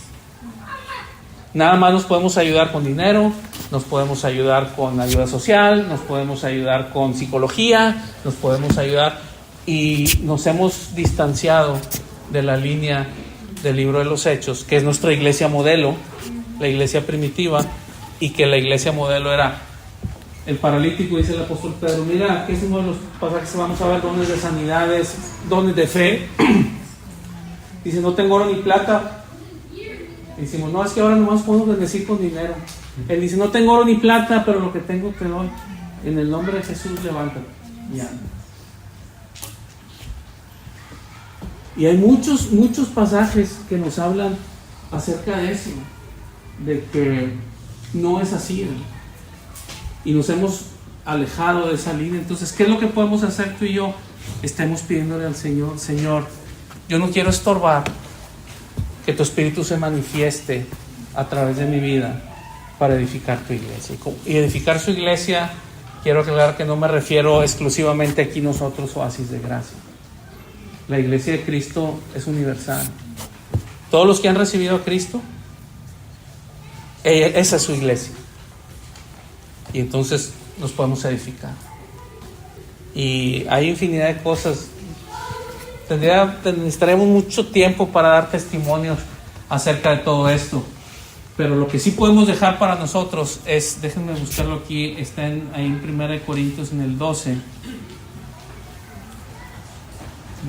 Nada más nos podemos ayudar con dinero, nos podemos ayudar con ayuda social, nos podemos ayudar con psicología, nos podemos ayudar, y nos hemos distanciado de la línea del libro de los Hechos, que es nuestra iglesia modelo, la iglesia primitiva, y que la iglesia modelo era el paralítico. Dice el apóstol Pedro, mira, que es uno de los pasajes que vamos a ver, dones de sanidades, dones de fe. Dice, no tengo oro ni plata. Y decimos, no, es que ahora nomás podemos bendecir con dinero. Él dice, no tengo oro ni plata, pero lo que tengo te doy. En el nombre de Jesús, levántate y anda. Y hay muchos pasajes que nos hablan acerca de eso, de que no es así, y nos hemos alejado de esa línea. Entonces, ¿qué es lo que podemos hacer tú y yo? Estemos pidiéndole al Señor, Señor, yo no quiero estorbar que tu Espíritu se manifieste a través de mi vida para edificar tu iglesia. Y edificar su iglesia, quiero aclarar que no me refiero exclusivamente aquí nosotros, Oasis de Gracia. La iglesia de Cristo es universal. Todos los que han recibido a Cristo, esa es su iglesia. Y entonces nos podemos edificar. Y hay infinidad de cosas. Necesitaremos mucho tiempo para dar testimonios acerca de todo esto. Pero lo que sí podemos dejar para nosotros es, déjenme buscarlo aquí, está ahí en 1 Corintios en el 12.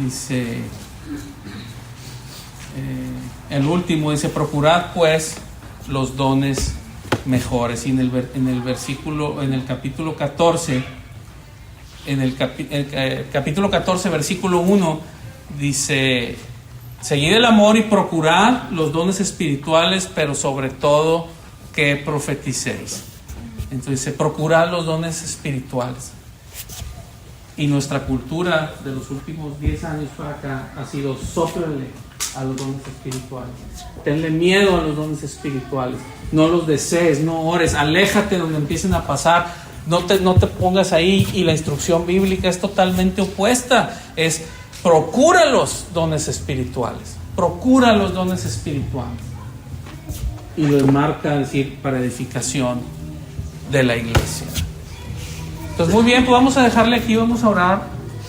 Dice, el último dice, procurad pues los dones mejores. Y en el capítulo 14, capítulo 14, versículo 1, dice, seguid el amor y procurad los dones espirituales, pero sobre todo que profeticéis. Entonces, procurad los dones espirituales. Y nuestra cultura de los últimos 10 años para acá ha sido, sóplale a los dones espirituales, tenle miedo a los dones espirituales, no los desees, no ores, aléjate donde empiecen a pasar, no te pongas ahí. Y la instrucción bíblica es totalmente opuesta, es procura los dones espirituales, procura los dones espirituales, y lo enmarca, decir, para edificación de la iglesia. Entonces, muy bien, pues vamos a dejarle aquí, vamos a orar.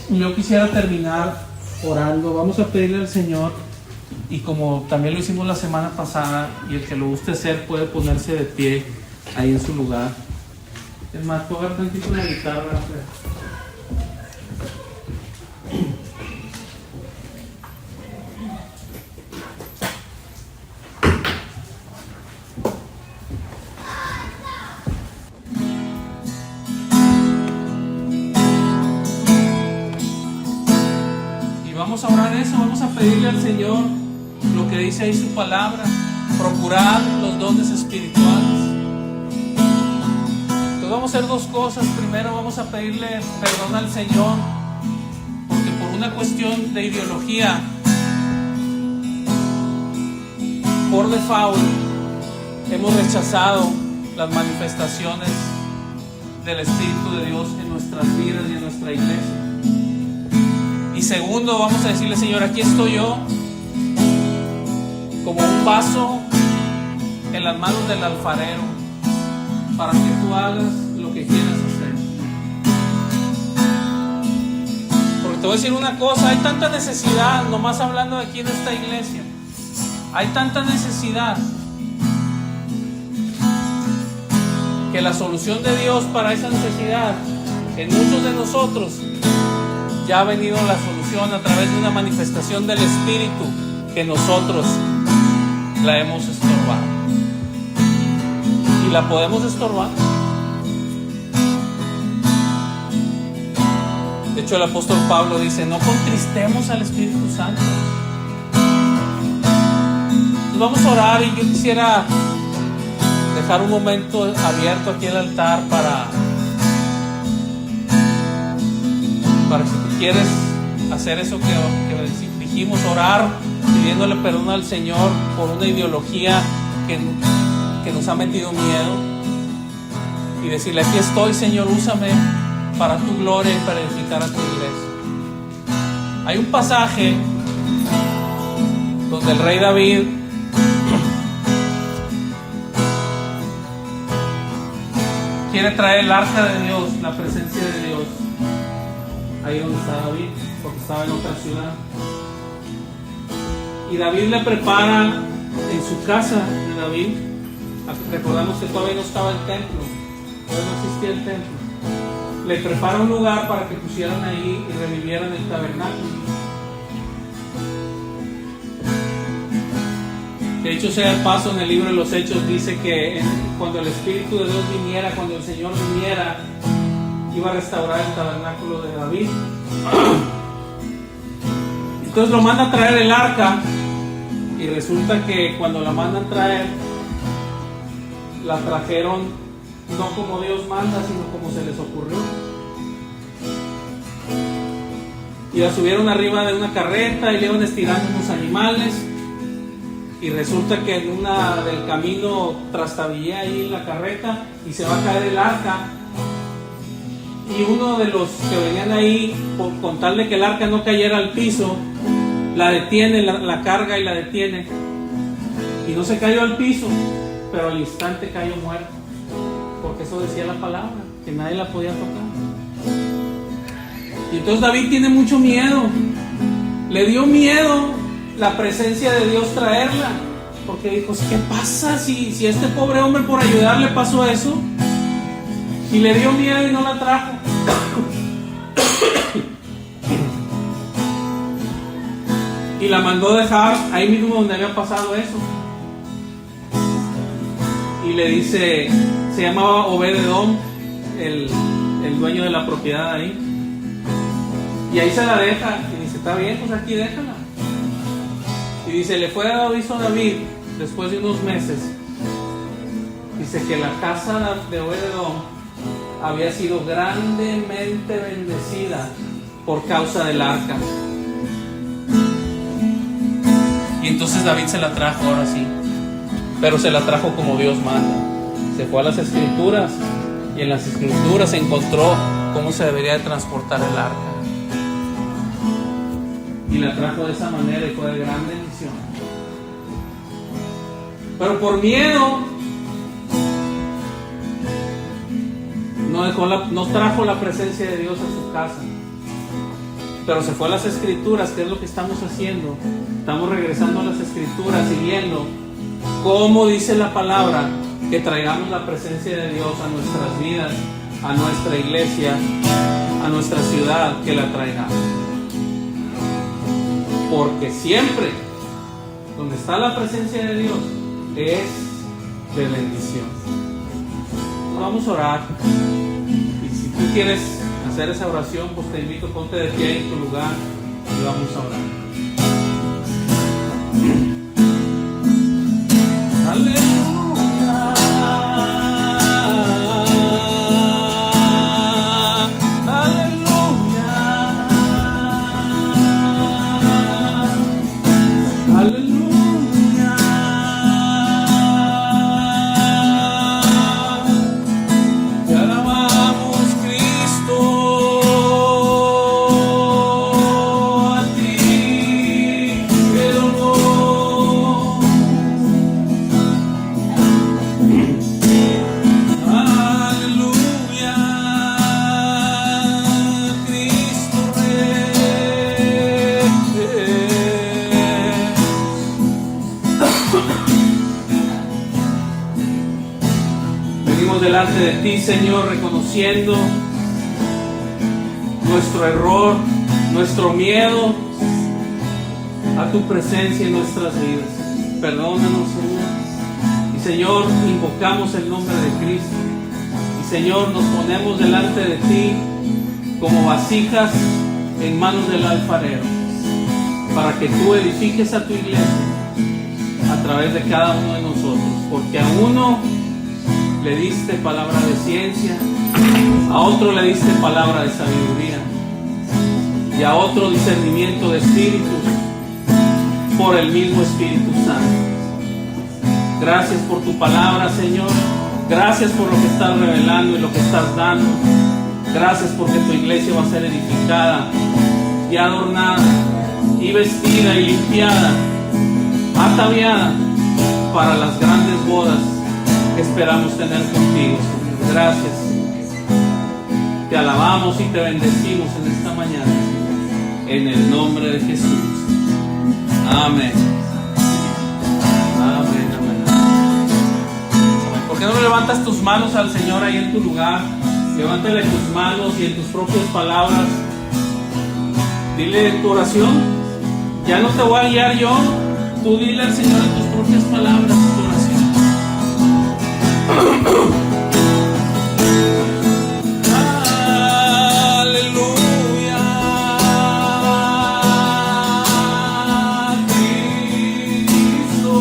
Yo quisiera terminar orando, vamos a pedirle al Señor, y como también lo hicimos la semana pasada, y el que lo guste hacer puede ponerse de pie ahí en su lugar. Es más, puedo ver tantito la guitarra. Vamos a orar eso, vamos a pedirle al Señor lo que dice ahí su palabra, procurar los dones espirituales. Entonces vamos a hacer dos cosas. Primero vamos a pedirle perdón al Señor, porque por una cuestión de ideología, por default, hemos rechazado las manifestaciones del Espíritu de Dios en nuestras vidas y en nuestra iglesia. Y segundo, vamos a decirle, Señor, aquí estoy yo, como un vaso en las manos del alfarero, para que tú hagas lo que quieras hacer. Porque te voy a decir una cosa, hay tanta necesidad, nomás hablando aquí en esta iglesia, hay tanta necesidad, que la solución de Dios para esa necesidad en muchos de nosotros ya ha venido la solución a través de una manifestación del Espíritu que nosotros la hemos estorbado. Y la podemos estorbar. De hecho, el apóstol Pablo dice: no contristemos al Espíritu Santo. Entonces vamos a orar, y yo quisiera dejar un momento abierto aquí en el altar para si tú quieres hacer eso que dijimos, orar pidiéndole perdón al Señor por una ideología que nos ha metido miedo, y decirle: aquí estoy, Señor, úsame para tu gloria y para edificar a tu iglesia. Hay un pasaje donde el rey David quiere traer el arca de Dios, la presencia de Dios, ahí donde está David, porque estaba en otra ciudad. Y David le prepara en su casa de David. Recordamos que todavía no estaba el templo, todavía no existía el templo. Le prepara un lugar para que pusieran ahí y revivieran el tabernáculo. De hecho, sea el paso, en el libro de los Hechos dice que cuando el Espíritu de Dios viniera, cuando el Señor viniera, iba a restaurar el tabernáculo de David. Entonces lo manda a traer el arca, y resulta que cuando la mandan traer, la trajeron no como Dios manda, sino como se les ocurrió. Y la subieron arriba de una carreta y le iban estirando unos animales, y resulta que en una del camino trastabillé ahí la carreta y se va a caer el arca. Y uno de los que venían ahí, con tal de que el arca no cayera al piso, la detiene, la carga y la detiene, y no se cayó al piso, pero al instante cayó muerto, porque eso decía la palabra, que nadie la podía tocar. Y entonces David tiene mucho miedo, le dio miedo la presencia de Dios traerla, porque dijo: ¿qué pasa si a este pobre hombre por ayudarle pasó eso? Y le dio miedo y no la trajo. Y la mandó dejar ahí mismo donde había pasado eso. Y le dice, se llamaba Obed-Edom, el dueño de la propiedad ahí. Y ahí se la deja. Y dice: está bien, pues aquí déjala. Y dice: le fue dado aviso a David después de unos meses. Dice que la casa de Obed-Edom había sido grandemente bendecida por causa del arca. Y entonces David se la trajo, ahora sí, pero se la trajo como Dios manda. Se fue a las Escrituras, y en las Escrituras encontró cómo se debería de transportar el arca, y la trajo de esa manera, y fue de gran bendición. Pero por miedo no trajo la presencia de Dios a su casa, pero se fue a las Escrituras, que es lo que estamos haciendo. Estamos regresando a las Escrituras y viendo cómo dice la palabra que traigamos la presencia de Dios a nuestras vidas, a nuestra iglesia, a nuestra ciudad, que la traigamos. Porque siempre donde está la presencia de Dios es de bendición. Vamos a orar, y si tú quieres hacer esa oración, pues te invito, ponte de pie en tu lugar y vamos a orar. Aleluya, aleluya, aleluya. Te alabamos, Cristo, a ti el honor. Aleluya, Cristo Rey. Venimos delante de ti, Señor, reconociendo nuestro error, nuestro miedo a tu presencia en nuestras vidas. Perdónanos, Señor. Y Señor, invocamos el nombre de Cristo. Y Señor, nos ponemos delante de ti como vasijas en manos del alfarero, para que tú edifiques a tu iglesia a través de cada uno de nosotros. Porque a uno le diste palabra de ciencia, a otro le diste palabra de sabiduría y a otro discernimiento de espíritus por el mismo Espíritu Santo. Gracias por tu palabra, Señor. Gracias por lo que estás revelando y lo que estás dando. Gracias porque tu iglesia va a ser edificada y adornada y vestida y limpiada, ataviada para las grandes bodas que esperamos tener contigo, Señor. Gracias. Te alabamos y te bendecimos en esta mañana, en el nombre de Jesús. Amén. Amén, amén. ¿Por qué no levantas tus manos al Señor ahí en tu lugar? Levántale tus manos y en tus propias palabras dile en tu oración: ya no te voy a guiar yo, tú dile al Señor en tus propias palabras tu oración. Aleluya, Cristo,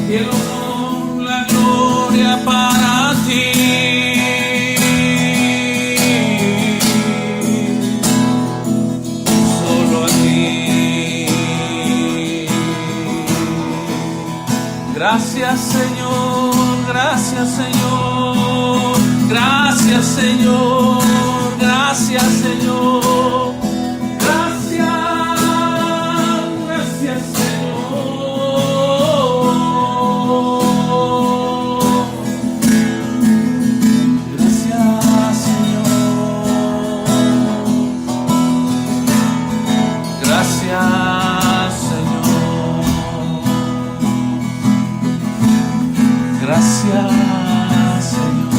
quiero la gloria para ti. Gracias, Señor, gracias, Señor, gracias, Señor, gracias, Señor, gracias, gracias, Señor, gracias, Señor, gracias. Gracias, Señor.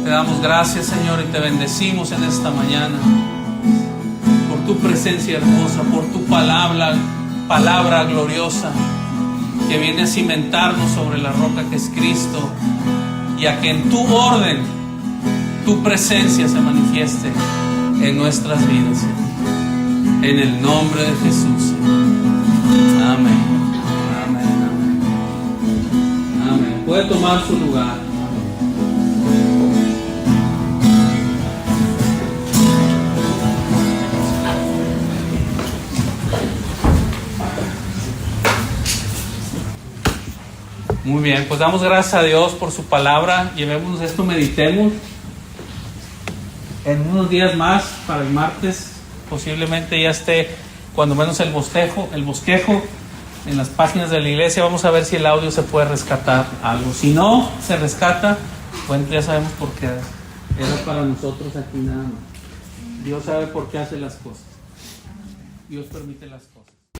Te damos gracias, Señor, y te bendecimos en esta mañana por tu presencia hermosa, por tu palabra gloriosa que viene a cimentarnos sobre la roca que es Cristo, y a que en tu orden, tu presencia se manifieste en nuestras vidas, Señor. En el nombre de Jesús. Amén. Amén. Amén. Amén. Puede tomar su lugar. Muy bien, pues damos gracias a Dios por su palabra. Llevémonos esto, meditemos. En unos días más, para el martes, posiblemente ya esté cuando menos el bosquejo en las páginas de la iglesia. Vamos a ver si el audio se puede rescatar algo. Si no se rescata, bueno, ya sabemos por qué era para nosotros aquí nada más. Dios sabe por qué hace las cosas. Dios permite las cosas.